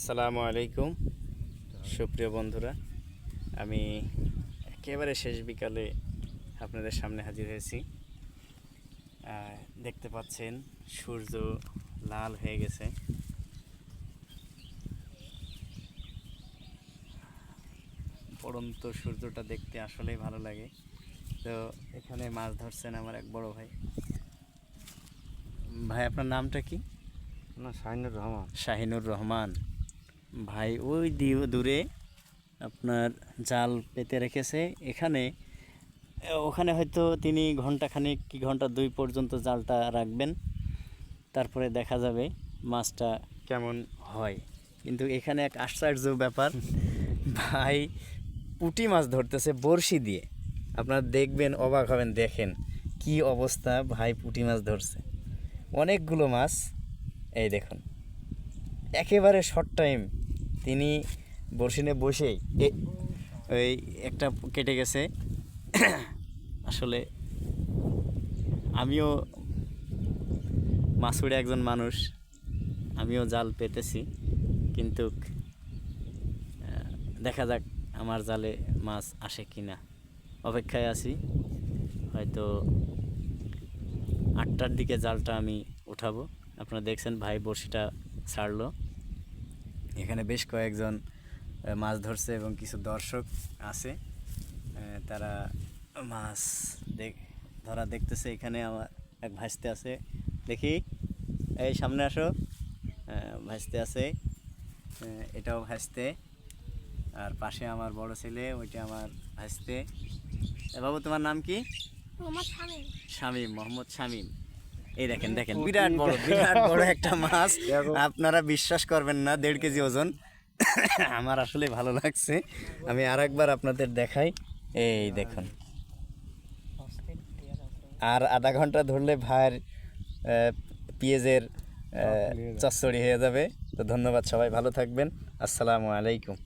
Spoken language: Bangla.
আসসালামু আলাইকুম সুপ্রিয় বন্ধুরা, আমি একেবারে শেষ বিকালে আপনাদের সামনে হাজির হয়েছি। দেখতে পাচ্ছেন সূর্য লাল হয়ে গেছে। পড়ন্ত সূর্যটা দেখতে আসলেই ভালো লাগে। তো এখানে মাছ ধরছেন আমার এক বড় ভাই। ভাই, আপনার নামটা কি? না, শাহিনুর রহমান। শাহিনুর রহমান ভাই, ওই দূরে আপনার জাল পেতে রেখেছে। ওখানে হয়তো তিনি ঘন্টাখানেক কি ঘন্টা 2 পর্যন্ত জালটা রাখবেন, তারপরে দেখা যাবে মাছটা কেমন হয়। কিন্তু এখানে এক আশ্চর্য ব্যাপার, ভাই পুঁটি মাছ ধরতেছে বড়শি দিয়ে। আপনারা দেখবেন, অবাক হবেন। দেখেন কি অবস্থা, ভাই পুঁটি মাছ ধরছে অনেকগুলো মাছ। এই দেখুন, একেবারে শর্ট টাইম তিনি বড়শি নিয়ে বসেই ওই একটা কেটে গেছে। আসলে আমিও মাছুড়ে একজন মানুষ, আমিও জাল পেতেছি, কিন্তু দেখা যাক আমার জালে মাছ আসে কি না। অপেক্ষায় আছি। হয়তো 8টার দিকে জালটা আমি উঠাবো। আপনারা দেখছেন ভাই বড়শিটা ছাড়লো। এখানে বেশ কয়েকজন মাছ ধরছে এবং কিছু দর্শক আছে, তারা মাছ ধরা দেখতেছে। এখানে আমার এক ভাইস্তে আছে, দেখি, এই সামনে আসো। ভাইস্তে আছে, এটাও ভাইস্তে, আর পাশে আমার বড় ছেলে, ওইটা আমার ভাইস্তে। বাবু, তোমার নাম কি? শামীম, মোহাম্মদ শামীম। এই দেখেন দেখেন, বিরাট বড় একটা মাছ। আপনারা বিশ্বাস করবেন না, 1.5 কেজি ওজন। আমার আসলে ভালো লাগছে। আমি আরেকবার আপনাদের দেখাই। এই দেখুন, আর আধা ঘন্টা ধরলে ভাইয়ের পেঁয়াজের চচ্চড়ি হয়ে যাবে। তো ধন্যবাদ, সবাই ভালো থাকবেন। আসসালামু আলাইকুম।